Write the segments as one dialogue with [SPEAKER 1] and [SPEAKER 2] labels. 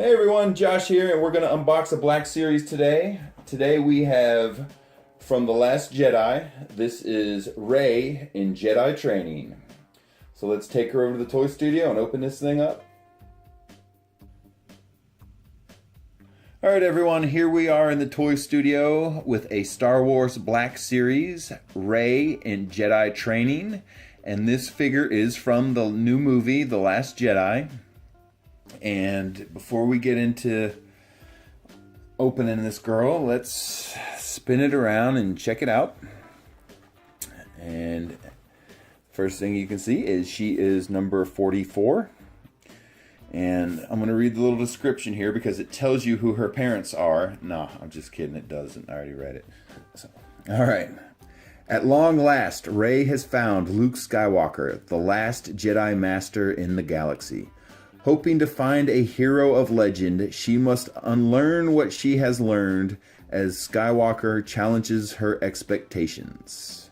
[SPEAKER 1] Hey everyone, Josh here, and we're going to unbox a Black Series today. Today we have from The Last Jedi. This is Rey in Jedi training. So let's take her over to the toy studio and open this thing up. Alright everyone, here we are in the toy studio with a Star Wars Black Series, Rey in Jedi training. And this figure is from the new movie, The Last Jedi. And before we get into opening this girl, let's spin it around and check it out. And first thing you can see is she is number 44. And I'm going to read the little description here because it tells you who her parents are. No, I'm just kidding, it doesn't. I already read it. So, all right. At long last, Rey has found Luke Skywalker, the last Jedi Master in the galaxy. Hoping to find a hero of legend, she must unlearn what she has learned as Skywalker challenges her expectations.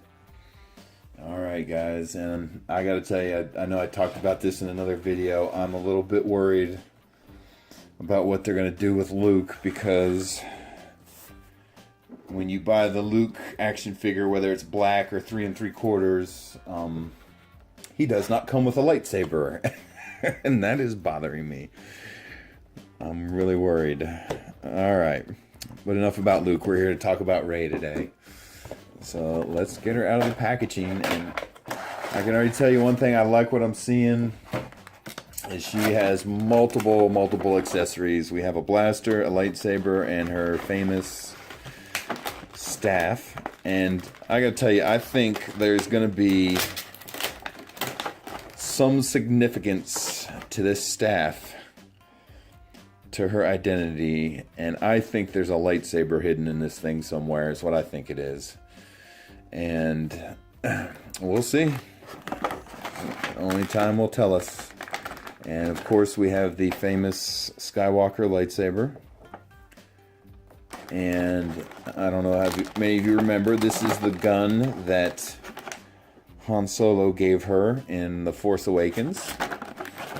[SPEAKER 1] Alright guys, and I gotta tell you, I know I talked about this in another video. I'm a little bit worried about what they're going to do with Luke, because when you buy the Luke action figure, whether it's black or 3 3/4, he does not come with a lightsaber. And that is bothering me. I'm really worried. Alright, but enough about Luke. We're here to talk about Rey today. So let's get her out of the packaging. And I can already tell you one thing I like what I'm seeing is she has multiple accessories. We have a blaster, a lightsaber, and her famous staff. And I gotta tell you, I think there's gonna be some significance to this staff, to her identity, and I think there's a lightsaber hidden in this thing somewhere, is what I think it is. And we'll see. Only time will tell us. And of course we have the famous Skywalker lightsaber. And I don't know how many of you remember, this is the gun that Han Solo gave her in The Force Awakens.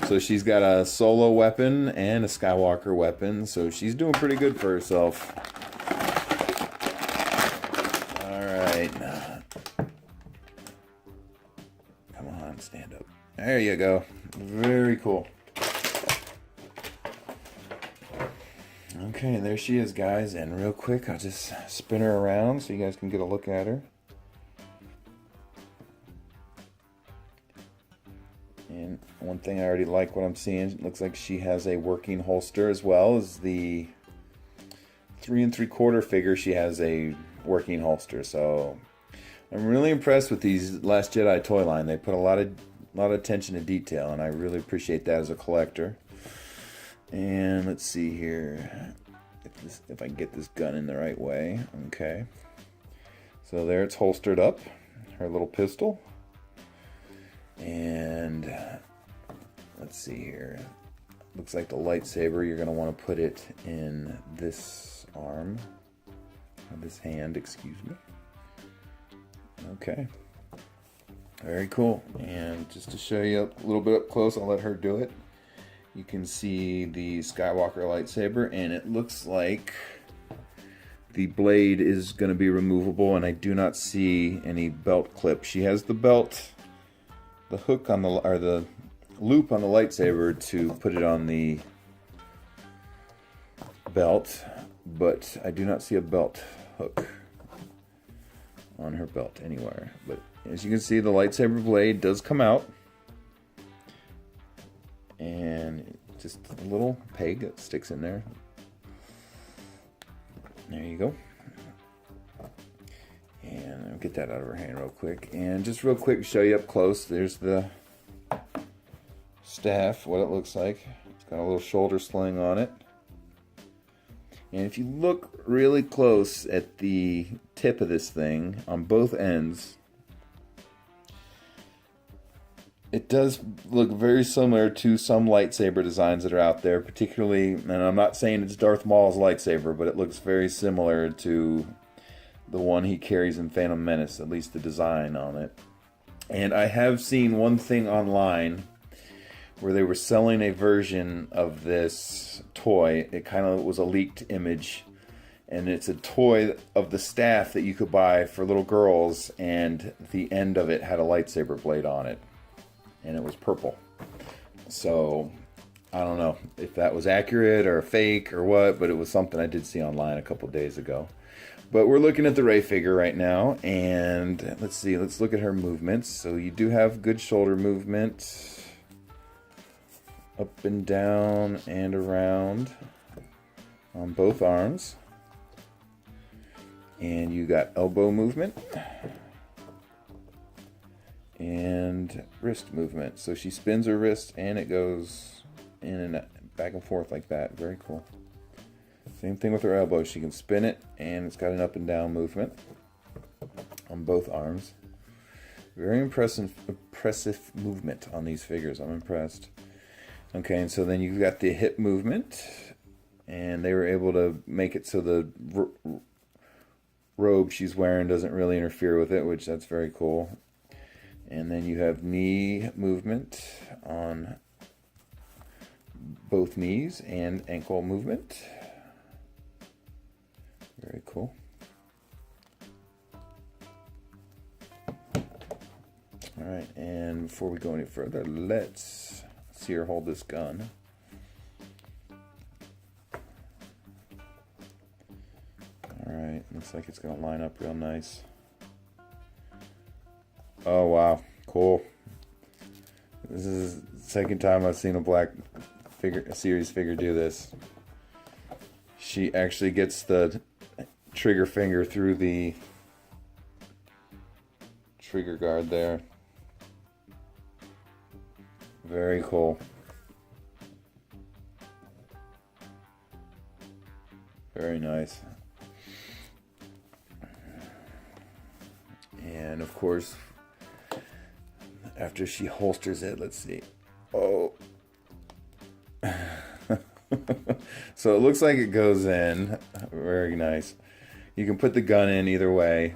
[SPEAKER 1] So she's got a Solo weapon and a Skywalker weapon, so she's doing pretty good for herself. Alright. Come on, stand up. There you go. Very cool. Okay, there she is, guys. And real quick, I'll just spin her around so you guys can get a look at her. And one thing I already like what I'm seeing, it looks like she has a working holster as well as the 3 3/4 figure. She has a working holster, so I'm really impressed with these Last Jedi toy line. They put a lot of attention to detail, and I really appreciate that as a collector. And let's see here, if I can get this gun in the right way. Okay, so there it's holstered up, her little pistol. And let's see here, looks like the lightsaber, you're going to want to put it in this arm, or this hand, excuse me. Okay, very cool. And just to show you a little bit up close, I'll let her do it. You can see the Skywalker lightsaber, and it looks like the blade is going to be removable, and I do not see any belt clip. She has the belt, the hook on the, or the loop on the lightsaber to put it on the belt, but I do not see a belt hook on her belt anywhere. But as you can see, the lightsaber blade does come out, and just a little peg that sticks in there. There you go. And I'll get that out of her hand real quick. And just real quick, show you up close. There's the staff, what it looks like. It's got a little shoulder sling on it. And if you look really close at the tip of this thing, on both ends, it does look very similar to some lightsaber designs that are out there, particularly, and I'm not saying it's Darth Maul's lightsaber, but it looks very similar to the one he carries in Phantom Menace, at least the design on it. And I have seen one thing online where they were selling a version of this toy. It kind of was a leaked image, and it's a toy of the staff that you could buy for little girls, and the end of it had a lightsaber blade on it, and it was purple. So I don't know if that was accurate or fake or what, but it was something I did see online a couple days ago. But we're looking at the Rey figure right now, and let's see, let's look at her movements. So you do have good shoulder movement, up and down and around on both arms. And you got elbow movement and wrist movement. So she spins her wrist and it goes in and back and forth like that. Very cool. Same thing with her elbow. She can spin it, and it's got an up and down movement on both arms. Very impressive movement on these figures. I'm impressed. Okay, and so then you've got the hip movement, and they were able to make it so the robe she's wearing doesn't really interfere with it, which that's very cool. And then you have knee movement on both knees and ankle movement. Very cool. All right, and before we go any further, let's see her hold this gun. All right, looks like it's gonna line up real nice. Oh wow, cool. This is the second time I've seen a series figure do this. She actually gets the trigger finger through the trigger guard there. Very cool. Very nice. And of course, after she holsters it, let's see. Oh. So it looks like it goes in. Very nice. You can put the gun in either way.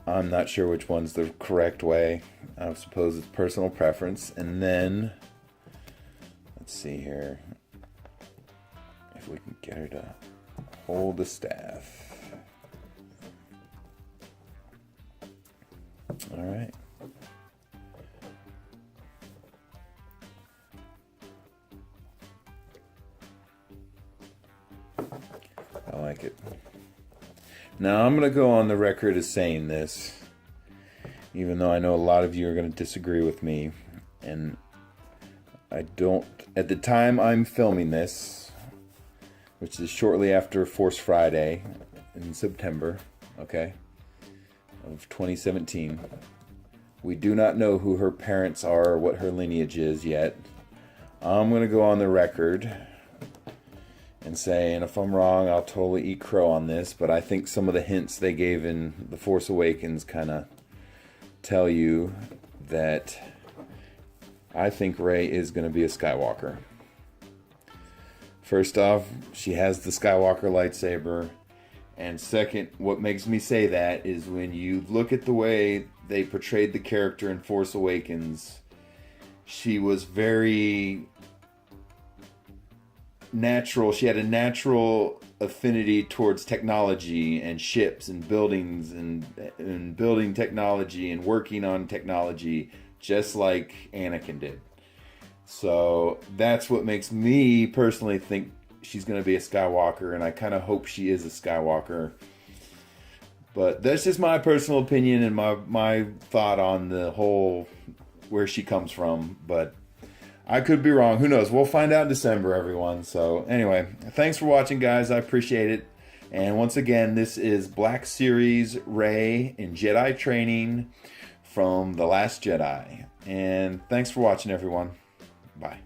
[SPEAKER 1] I'm not sure which one's the correct way. I suppose it's personal preference. And then, let's see here. If we can get her to hold the staff. All right. I like it. Now I'm going to go on the record as saying this, even though I know a lot of you are going to disagree with me, and I don't, at the time I'm filming this, which is shortly after Force Friday in September, okay, of 2017, we do not know who her parents are or what her lineage is yet. I'm going to go on the record and say, and if I'm wrong, I'll totally eat crow on this, but I think some of the hints they gave in The Force Awakens kind of tell you that I think Rey is going to be a Skywalker. First off, she has the Skywalker lightsaber. And second, what makes me say that is when you look at the way they portrayed the character in Force Awakens, she was very natural. She had a natural affinity towards technology and ships and buildings and building technology and working on technology, just like Anakin did. So that's what makes me personally think she's going to be a Skywalker, and I kind of hope she is a Skywalker. But that's just my personal opinion and my thought on the whole, where she comes from. But I could be wrong. Who knows? We'll find out in December, everyone. So anyway, thanks for watching, guys. I appreciate it. And once again, this is Black Series Rey in Jedi training from The Last Jedi. And thanks for watching, everyone. Bye.